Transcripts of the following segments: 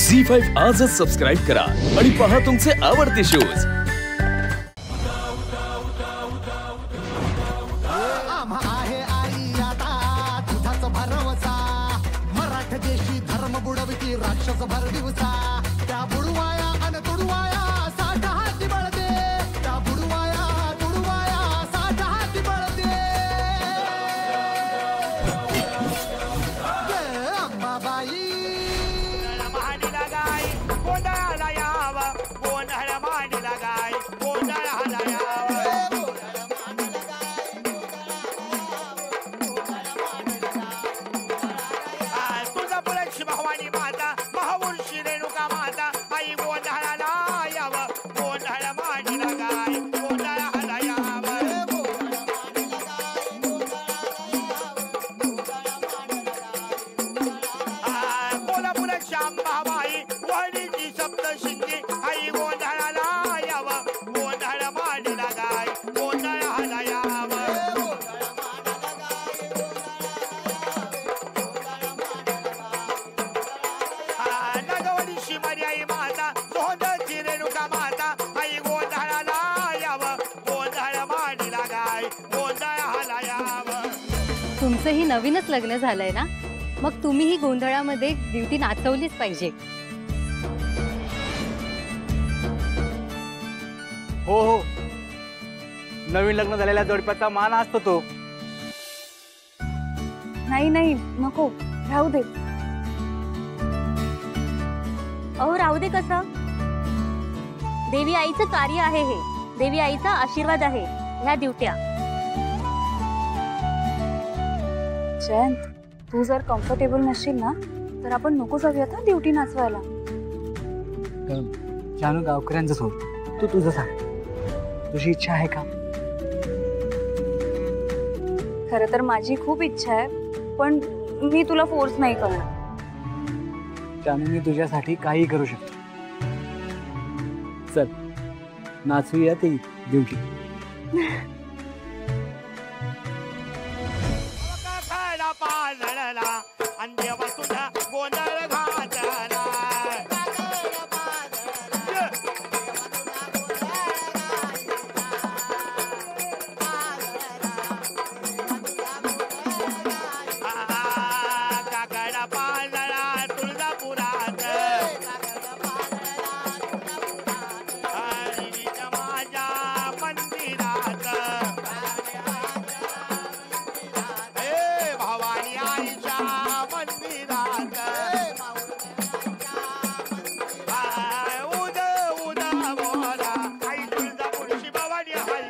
झी5 आजच सबस्क्राईब करा आणि पहा तुमचे आवडते शोज। देशी धर्म बुडविती राक्षस भर दिवसा त्या बुडवाया अन तुडवाया साठ हाती बळदे त्या बुडवाया तुडवाया साठ हाती बळदे अंबाबाई मांडीला गाय गोंधळाला यावा गोंधळ मांडीला गाय गोंधळाला यावा भवानी माता महावृषी रेणुका माता आई गोंधळाला याव गोंधळ मांडीला गाय गोंधळाला याव कोल्हापुराची अंबाबाई वणीची सप्तशृंगी आई गोंधळाला याव गोंधळ मांडीला गाय गोंधळाला याव मर्याई माता सोहंदची रेणुका माता आई गोंधळाला याव गोंधळ मांडीला गाय गोंधळाला याव। तुमचंही नवीनच लग्न झालंय ना, मग तुम्हीही गोंधळामध्ये ड्युटी नाचवलीच पाहिजे। हो हो, नवीन लग्न झालेल्या जोडप्याचा मान असतो तो। नाही नाही नको, राहू दे। अहो राहू दे कसं, देवी आईचं कार्य आहे हे, देवी आईचा आशीर्वाद आहे ह्या ड्युट्या। जयंत, तू जर कम्फर्टेबल नसशील ना तर आपण नको जाऊयात ना ड्युटी नाचवायला। जानू, गावकऱ्यांचं सोड, तू तुझं सांग, तुझी इच्छा आहे का? खरं तर माझी खूप इच्छा आहे, पण मी तुला फोर्स नाही करणार। जानू, मी तुझ्यासाठी काही करू शकतो। चल नाचूया ती ड्युटी। पाळला अंदेवा तुझा गोंधळ घातला काकडा पाळला तुळजापुरात माझ्या मंदिरात भवानी आईच्या मंदिरात उद उद बोला आई तुळजापूरची भवानी हाय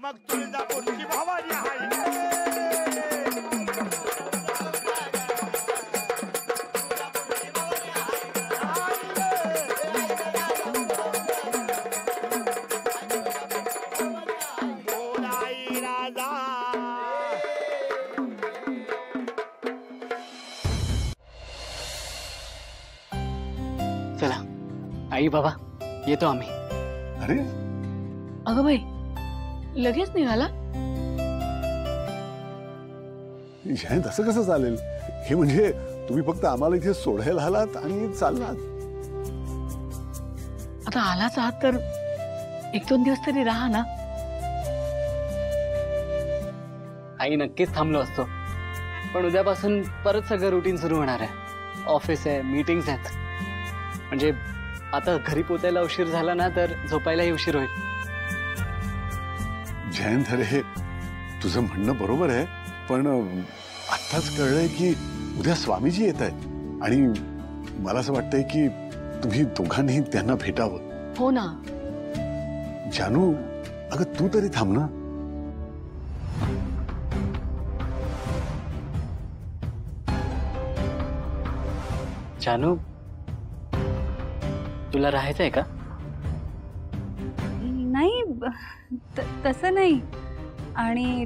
मग तुळजापूरची भवानी हाय बोलाई राजा। चला आई बाबा, येतो आम्ही। अरे अगं बाई, लगेच निघाला? जयंत, असं कसं चालेल? हे म्हणजे तुम्ही फक्त आम्हाला इथे सोडायला आलात आणि चाललात? आता आलाच आहात तर एक दोन दिवस तरी राहा ना। आई, नक्कीच थांबलो असतो, पण उद्यापासून परत सगळं रुटीन सुरू होणार आहे। ऑफिस आहे, मीटिंग्स आहेत, म्हणजे आता घरी पोचायला उशीर झाला ना तर झोपायलाही उशीर होईल। जयंत, अरे तुझं म्हणणं बरोबर आहे, पण आत्ताच कळलंय की उद्या स्वामीजी येत आहेत आणि मला असं वाटतंय की तुम्ही दोघांनी त्यांना भेटावं. हो ना. जानू, अगं तू तरी थांब ना. जानू, तुला राहायचंय का? नाही, तसं नाही. आणि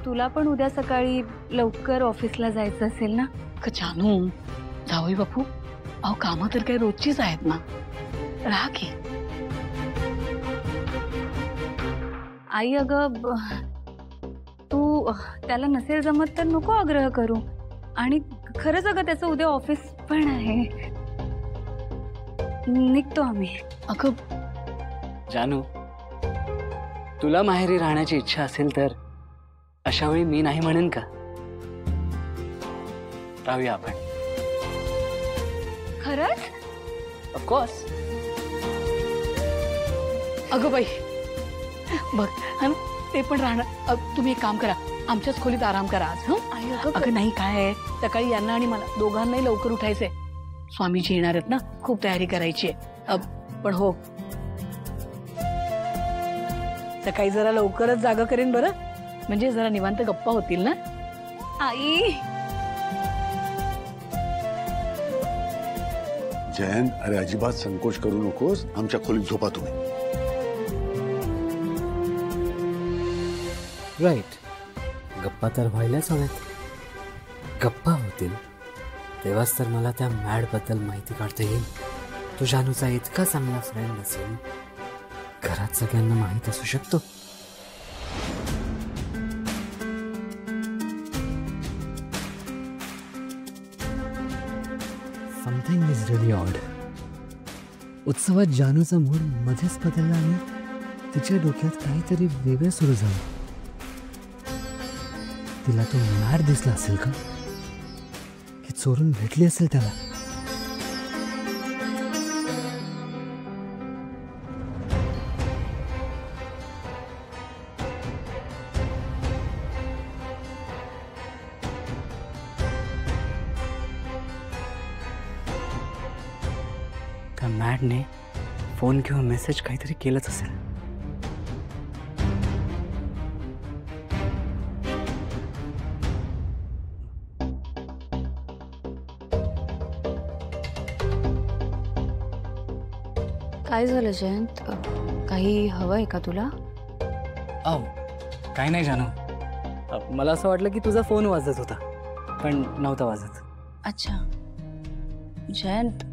तुला पण उद्या सकाळी लवकर ऑफिसला जायचं असेल ना. जानू, जावई बापू, अहो कामं तर काही रोजचीच आहेत ना, राहा की. आई अगं, तू त्याला नसेल जमत तर नको आग्रह करू. आणि खरंच अगं त्याचं उद्या ऑफिस पण आहे. निघतो आम्ही. अगं जानू, तुला माहेरी राहण्याची इच्छा असेल तर अशा वेळी मी नाही म्हणेन का? राहूया आपण. खरंच? ऑफकोर्स. अगं बाई, बघ ते पण राहणार. तुम्ही एक काम करा, आमच्याच खोलीत आराम करा आज. हं? अगं नाही, काय आहे, सकाळी यांना आणि मला दोघांनाही लवकर उठायचंय. स्वामीजी येणार आहेत ना, खूप तयारी करायची आहे. पण हो, सकाळी जरा लवकरच जागा करेन बरं, म्हणजे जरा निवांत गप्पा होतील ना. आई. जयंत, अरे अजिबात संकोच करू नकोस. आमच्या खोलीत झोपा तुम्ही. राईट. गप्पा तर व्हायलाच हव्यात. गप्पा होतील तेव्हाच तर मला त्या मॅडबद्दल माहिती काढता येईल. तो जानूचा इतका चांगला फ्रेंड असेल, घरात सगळ्यांना माहीत असू शकतो. Something is really odd. उत्सवात जानूचा मूड मध्येच बदलला आणि तिच्या डोक्यात काहीतरी वेगळं सुरू झालं. तिला तो मॅड दिसला असेल का, की चोरून भेटली असेल त्याला. त्या मॅडने फोन किंवा मेसेज काहीतरी केलंच असेल. काय झालं जयंत? काही हवंय का तुला? काय नाही जानू, मला असं वाटलं की तुझा फोन वाजत होता, पण नव्हता वाजत. अच्छा जयंत,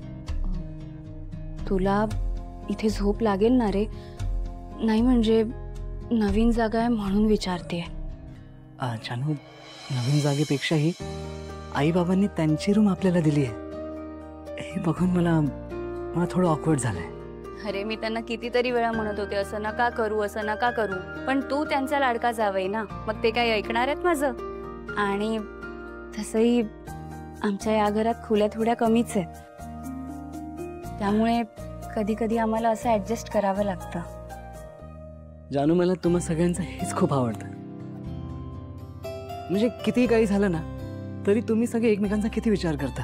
तुला इथे झोप लागेल ना रे? नाही म्हणजे नवीन जागा आहे म्हणून विचारते. जानू, नवीन जागेपेक्षाही आई बाबांनी त्यांची रूम आपल्याला दिली आहे हे बघून मला थोडं ऑकवर्ड झालंय. अरे मी त्यांना कितीतरी वेळा म्हणत होते असं नका करू, असं नका करू, पण तू त्यांचा लाडका जावई ना, मग ते काय ऐकणार आहेत माझं? आणि तसंही आमच्या या घरात खुल्या थोड्या कमीच आहेत, त्यामुळे कधी कधी आम्हाला असं ऍडजस्ट करावं लागतं. जानू, मला तुम्हा सगळ्यांचं हेच खूप आवडतं. म्हणजे किती काही झालं ना तरी तुम्ही सगळे एकमेकांचा किती विचार करता,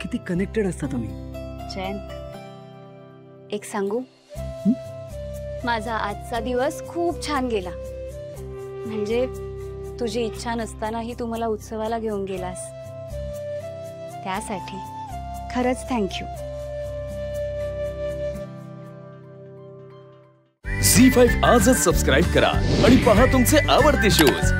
किती कनेक्टेड असता तुम्ही. जयंत, एक सांगू, माझा आजचा दिवस खूप छान गेला. म्हणजे तुझी इच्छा नसतानाही तू मला उत्सवाला घेऊन गेलास, त्यासाठी खरंच थँक्यू. झी5 आजच सबस्क्राईब करा आणि पहा तुमचे आवडते शोज